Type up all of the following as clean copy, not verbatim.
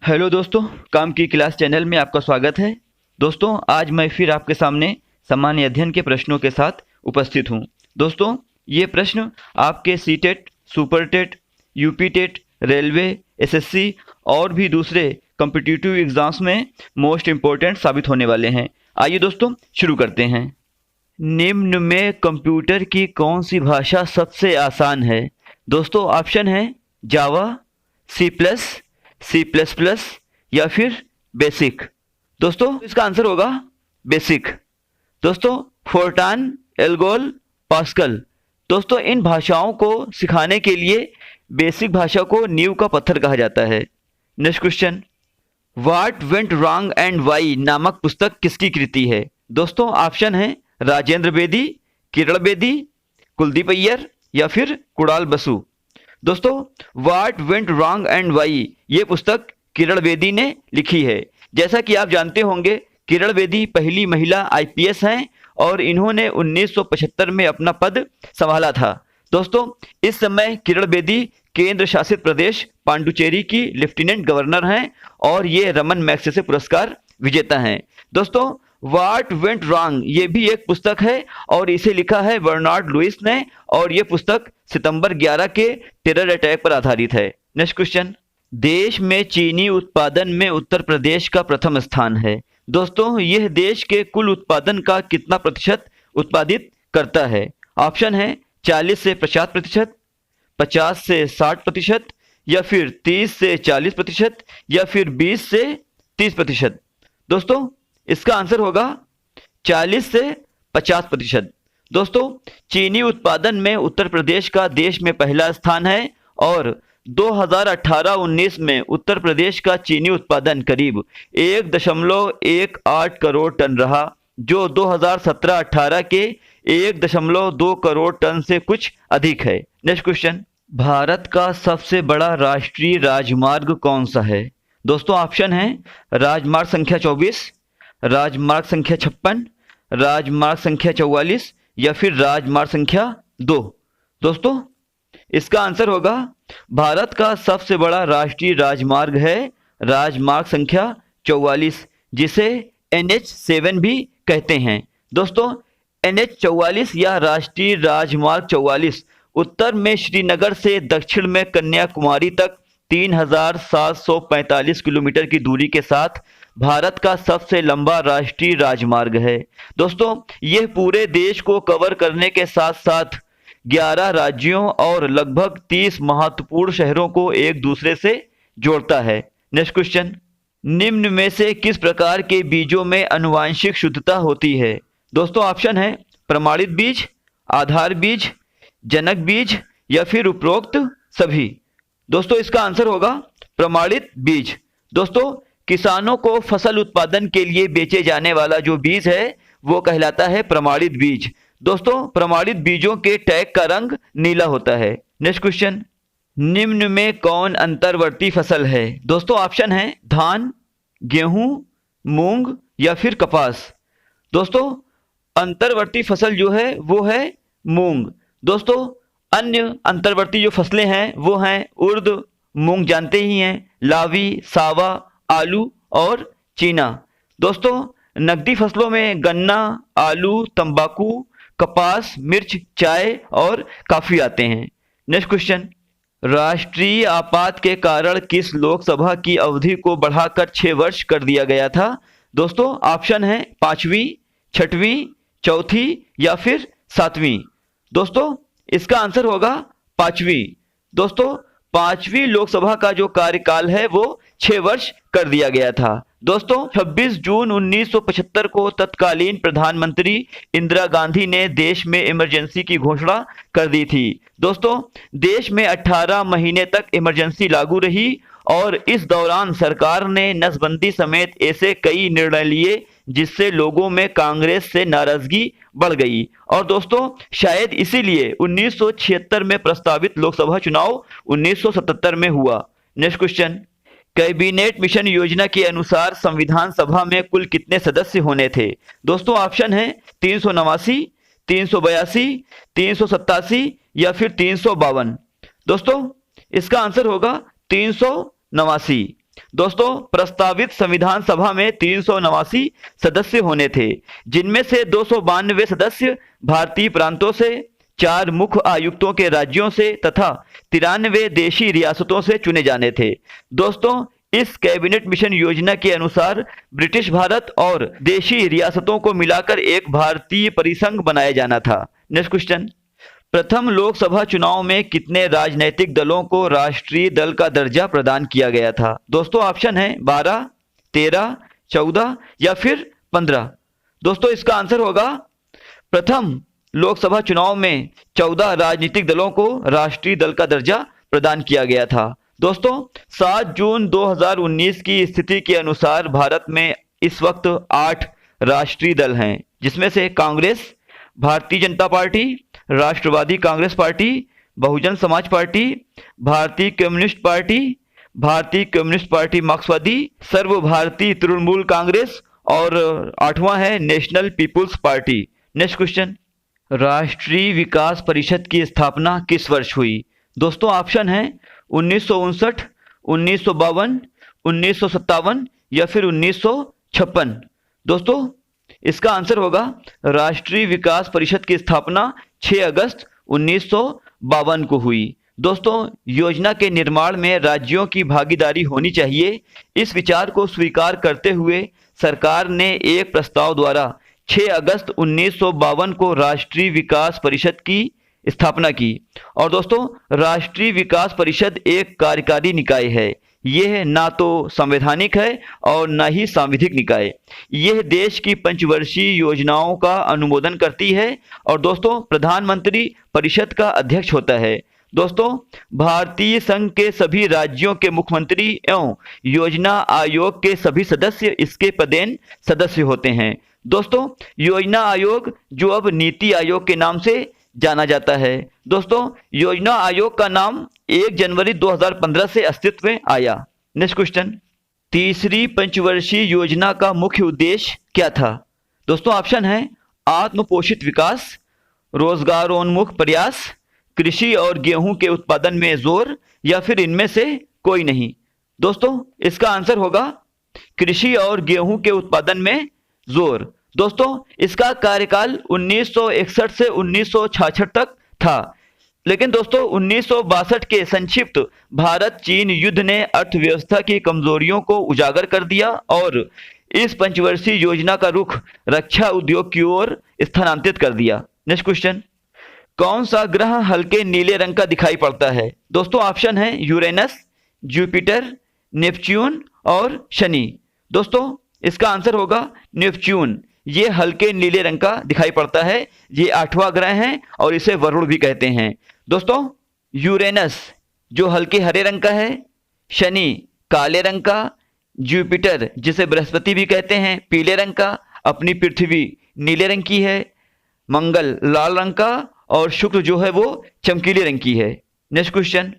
Hello दोस्तों, काम की क्लास चैनल में आपका स्वागत है। दोस्तों, आज मैं फिर आपके सामने सामान्य अध्ययन के प्रश्नों के साथ उपस्थित हूं। दोस्तों, ये प्रश्न आपके CTET, super TET, UP TET, railway, SSC और भी दूसरे कॉम्पिटिटिव एग्जाम्स में मोस्ट इम्पोर्टेंट साबित होने वाले हैं। आइए दोस्तों, शुरू करते हैं। निम्न में कंप्यूटर की कौन सी भाषा सबसे आसान है? दोस्तों, ऑप्शन है Java, C plus, C plus plus या फिर बेसिक। दोस्तों, इसका आंसर होगा बेसिक। दोस्तों, फोर्टान, एल्गोल, पास्कल। दोस्तों, इन भाषाओं को सिखाने के लिए बेसिक भाषा को नींव का पत्थर कहा जाता है। Next question, what went wrong and why नामक पुस्तक किसकी कृति है? दोस्तों, ऑप्शन है राजेंद्र बेदी, किरण बेदी, कुलदीप अय्यर या फिर कुणाल बसु। दोस्तों, what went wrong and why ये पुस्तक किरण बेदी ने लिखी है। जैसा कि आप जानते होंगे, किरण बेदी पहली महिला आईपीएस हैं और इन्होंने 1975 में अपना पद संभाला था। दोस्तों, इस समय किरण बेदी केंद्र शासित प्रदेश पांडुचेरी की लेफ्टिनेंट गवर्नर हैं और ये रमन मैग्सेसे पुरस्कार विजेता हैं। दोस्तों, व्हाट वेंट रॉन्ग ये भी एक पुस्तक है और इसे लिखा है बर्नार्ड लुइस ने और ये पुस्तक सितंबर 11 के टेरर अटैक पर आधारित है। नेक्स्ट क्वेश्चन, देश में चीनी उत्पादन में उत्तर प्रदेश का प्रथम स्थान है। दोस्तों, यह देश के कुल उत्पादन का कितना प्रतिशत उत्पादित करता है? ऑप्शन है 40 से 50%, 50 से 60% या फिर 30 से 40% या फिर 20 से 30%। दोस्तों, इसका आंसर होगा 40 से 50%। दोस्तों, चीनी उत्पादन में उत्तर प्रदेश का देश में पहला स्थान है और 2018-19 में उत्तर प्रदेश का चीनी उत्पादन करीब 1.18 करोड़ टन रहा, जो 2017-18 के 1.2 करोड़ टन से कुछ अधिक है। नेक्स्ट क्वेश्चन, भारत का सबसे बड़ा राष्ट्रीय राजमार्ग कौन सा है? दोस्तों, ऑप्शन है राजमार्ग संख्या 24, राजमार्ग संख्या 56, राजमार्ग संख्या 44 या फिर राजमार्ग संख्या 2। दोस्तों, इसका आंसर होगा भारत का सबसे बड़ा राष्ट्रीय राजमार्ग है राजमार्ग संख्या 44, जिसे NH7 भी कहते हैं। दोस्तों, NH44 या राष्ट्रीय राजमार्ग 44 उत्तर में श्रीनगर से दक्षिण में कन्याकुमारी तक 3745 किलोमीटर की दूरी के साथ भारत का सबसे लंबा राष्ट्रीय राजमार्ग है। दोस्तों, यह पूरे देश को कवर करने के साथ साथ 11 राज्यों और लगभग 30 महत्वपूर्ण शहरों को एक दूसरे से जोड़ता है। नेक्स्ट क्वेश्चन, निम्न में से किस प्रकार के बीजों में आनुवांशिक शुद्धता होती है? दोस्तों, ऑप्शन है प्रमाणित बीज, आधार बीज, जनक बीज या फिर उपरोक्त सभी। दोस्तों, इसका आंसर होगा प्रमाणित बीज। दोस्तों, किसानों को फसल उत्पादन के लिए बेचे जाने वाला जो बीज है वो कहलाता है प्रमाणित बीज। दोस्तों, प्रमाणित बीजों के टैग का रंग नीला होता है। नेक्स्ट क्वेश्चन, निम्न में कौन अंतर्वर्ती फसल है? दोस्तों, ऑप्शन है धान, गेहूं, मूंग या फिर कपास। दोस्तों, अंतर्वर्ती फसल जो है वो है मूंग। दोस्तों, अन्य अंतर्वर्ती जो फसलें हैं वो हैं उर्द, मूंग जानते ही हैं, लावी, सावा, आलू और चीना। दोस्तों, नकदी फसलों में गन्ना, आलू, तंबाकू, कपास, मिर्च, चाय और कॉफी आते हैं। नेक्स्ट क्वेश्चन, राष्ट्रीय आपात के कारण किस लोकसभा की अवधि को बढ़ाकर 6 वर्ष कर दिया गया था? दोस्तों, ऑप्शन है 5वीं, 6वीं, 4थी या फिर 7वीं। दोस्तों, इसका आंसर होगा 5वीं। दोस्तों, 5वीं लोकसभा का जो कार्यकाल है वो 6 वर्ष कर दिया गया था। दोस्तों, 26 जून 1975 को तत्कालीन प्रधानमंत्री इंदिरा गांधी ने देश में इमरजेंसी की घोषणा कर दी थी। दोस्तों, देश में 18 महीने तक इमरजेंसी लागू रही और इस दौरान सरकार ने नसबंदी समेत ऐसे कई निर्णय लिए जिससे लोगों में कांग्रेस से नाराजगी बढ़ गई और दोस्तों, शायद इसीलिए 1976 में प्रस्तावित लोकसभा चुनाव 1977 में हुआ। नेक्स्ट क्वेश्चन, कैबिनेट मिशन योजना के अनुसार संविधान सभा में कुल कितने सदस्य होने थे? दोस्तों, ऑप्शन है 389, 382, 387 या फिर 352। दोस्तों, इसका आंसर होगा 389। दोस्तों प्रस्तावित संविधान सभा में 389 सदस्य होने थे, जिनमें से 292 सदस्य भारतीय प्रांतों से, 4 मुख्य आयुक्तों के राज्यों से तथा 93 देशी रियासतों से चुने जाने थे। दोस्तों इस कैबिनेट मिशन योजना के अनुसार ब्रिटिश भारत और देशी रियासतों को मिलाकर एक भारतीय परिसंघ बनाया जाना था। नेक्स्ट क्वेश्चन, प्रथम लोकसभा चुनाव में कितने राजनीतिक दलों को राष्ट्रीय दल का दर्जा प्रदान किया गया था? दोस्तों ऑप्शन है 12, 13, 14 या फिर 15। दोस्तों इसका आंसर होगा प्रथम लोकसभा चुनाव में 14 राजनीतिक दलों को राष्ट्रीय दल का दर्जा प्रदान किया गया था। दोस्तों 7 जून 2019 की स्थिति के अनुसार भारत में इस वक्त 8 राष्ट्रीय दल हैं, जिसमें से Congress, Bharatiya Janata Party, Rashtravadi Congress Party, Bahujan Samaj Party, Bharatiya Communist Party, Bharatiya Communist Party मार्क्सवादी, सर्व भारतीय तृणमूल कांग्रेस और 8वां है National People's Party. Next question, Rashtriya Vikas परिषद की स्थापना किस वर्ष हुई? दोस्तों ऑप्शन है 1959, 1952, 1957 या फिर 1956। दोस्तों इसका आंसर होगा राष्ट्रीय विकास परिषद की स्थापना 6 अगस्त 1952 को हुई। दोस्तों योजना के निर्माण में राज्यों की भागीदारी होनी चाहिए, इस विचार को स्वीकार करते हुए सरकार ने एक प्रस्ताव द्वारा 6 अगस्त 1952 को राष्ट्रीय विकास परिषद की स्थापना की। और दोस्तों राष्ट्रीय विकास परिषद एक कार्यकारी निकाय है, यह ना तो संवैधानिक है और ना ही सांविधिक निकाय। यह देश की पंचवर्षीय योजनाओं का अनुमोदन करती है और दोस्तों प्रधानमंत्री परिषद का अध्यक्ष होता है। दोस्तों भारतीय संघ के सभी राज्यों के मुख्यमंत्री एवं योजना आयोग के सभी सदस्य इसके पदेन सदस्य होते हैं। दोस्तों योजना आयोग जो अब नीति आयोग के नाम से जाना जाता है। दोस्तों योजना आयोग का नाम 1 जनवरी 2015 से अस्तित्व में आया। नेक्स्ट क्वेश्चन, तीसरी पंचवर्षीय योजना का मुख्य उद्देश्य क्या था? दोस्तों ऑप्शन है आत्मपोषित विकास, रोजगारोन्मुख प्रयास, कृषि और गेहूं के उत्पादन में जोर या फिर इनमें से कोई नहीं। दोस्तों इसका आंसर होगा कृषि और गेहूं के उत्पादन में जोर। दोस्तों इसका कार्यकाल 1961 से 1966 तक था, लेकिन दोस्तों 1962 के संक्षिप्त भारत चीन युद्ध ने अर्थव्यवस्था की कमजोरियों को उजागर कर दिया और इस पंचवर्षीय योजना का रुख रक्षा उद्योग की ओर स्थानांतरित कर दिया। नेक्स्ट क्वेश्चन, कौन सा ग्रह हल्के नीले रंग का दिखाई पड़ता है? दोस्तों ऑप्शन है यूरेनस, जुपिटर, नेपच्यून और शनि। दोस्तों इसका आंसर होगा नेपच्यून, ये हल्के नीले रंग का दिखाई पड़ता है, ये 8वां ग्रह है और इसे वरुण भी कहते हैं। दोस्तों यूरेनस जो हल्के हरे रंग का है, शनि काले रंग का, जुपिटर जिसे बृहस्पति भी कहते हैं पीले रंग का, अपनी पृथ्वी नीले रंग की है, मंगल लाल रंग का और शुक्र जो है वो चमकीले रंग की है। नेक्स्ट क्वेश्चन,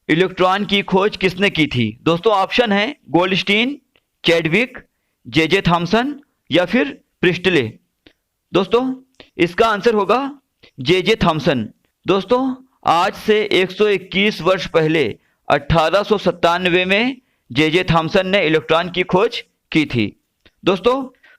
इलेक्ट्रॉन की खोज किसने की थी? दोस्तों ऑप्शन है गोल्डस्टीन, चैडविक, जे थॉमसन या फिर प्रिस्टले। दोस्तों इसका आंसर होगा जे थॉमसन। दोस्तों आज से 121 वर्ष पहले 1897 में जे थॉमसन ने इलेक्ट्रॉन की खोज की थी। दोस्तों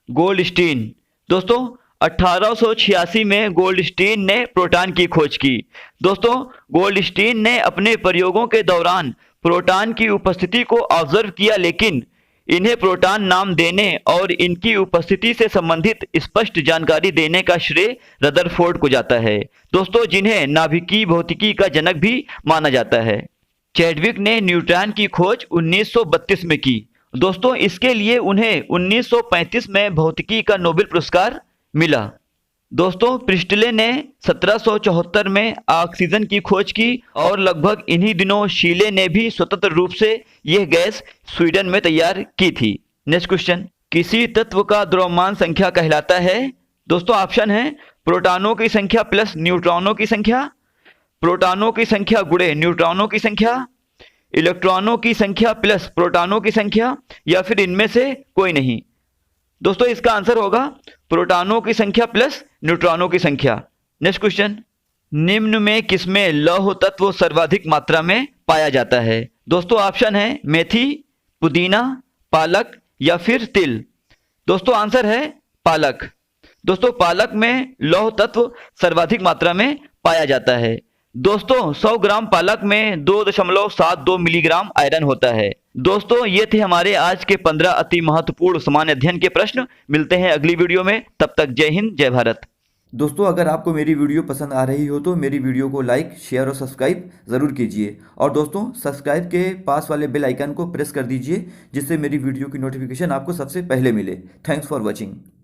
गोल्डस्टीन, दोस्तों 1886 में गोल्डस्टीन ने प्रोटॉन की खोज की। दोस्तों गोल्डस्टीन ने अपने प्रयोगों के दौरान प्रोटॉन की उपस्थिति को ऑब्जर्व किया, लेकिन इन्हें प्रोटॉन नाम देने और इनकी उपस्थिति से संबंधित स्पष्ट जानकारी देने का श्रेय रदरफोर्ड को जाता है। दोस्तों जिन्हें नाभिकीय भौतिकी का जनक भी माना जाता है। चैडविक ने न्यूट्रॉन की खोज 1932 में की। दोस्तों इसके लिए उन्हें 1935 में भौतिकी का नोबेल पुरस्कार मिला। दोस्तों प्रिस्टले ने 1774 में ऑक्सीजन की खोज की और लगभग इन्हीं दिनों शीले ने भी स्वतंत्र रूप से यह गैस स्वीडन में तैयार की थी। नेक्स्ट क्वेश्चन, किसी तत्व का द्रव्यमान संख्या कहलाता है? दोस्तों ऑप्शन है प्रोटॉनों की संख्या प्लस न्यूट्रॉनों की संख्या, प्रोटॉनों की संख्या गुणे न्यूट्रॉनों की संख्या, इलेक्ट्रॉनों की संख्या प्लस प्रोटॉनों की संख्या या फिर इनमें से कोई नहीं। दोस्तों इसका आंसर होगा प्रोटॉनों की संख्या प्लस न्यूट्रॉनों की संख्या। नेक्स्ट क्वेश्चन, निम्न में किसमें लौह तत्व सर्वाधिक मात्रा में पाया जाता है? दोस्तों ऑप्शन है मेथी, पुदीना, पालक या फिर तिल? दोस्तों आंसर है पालक। दोस्तों पालक में लौह तत्व सर्वाधिक मात्रा में पाया जाता है। दोस्तों 100 ग्राम पालक में 2.72 मिलीग्राम आयरन होता है। दोस्तों ये थे हमारे आज के 15 अति महत्वपूर्ण सामान्य अध्ययन के प्रश्न। मिलते हैं अगली वीडियो में, तब तक जय हिंद जय भारत। दोस्तों अगर आपको मेरी वीडियो पसंद आ रही हो तो मेरी वीडियो को लाइक, शेयर और सब्सक्राइब ज़रूर कीजिए। और दोस्तों सब्सक्राइब के पास वाले बेल आइकन को प्रेस कर दीजिए, जिससे मेरी वीडियो की नोटिफिकेशन आपको सबसे पहले मिले। Thanks for watching.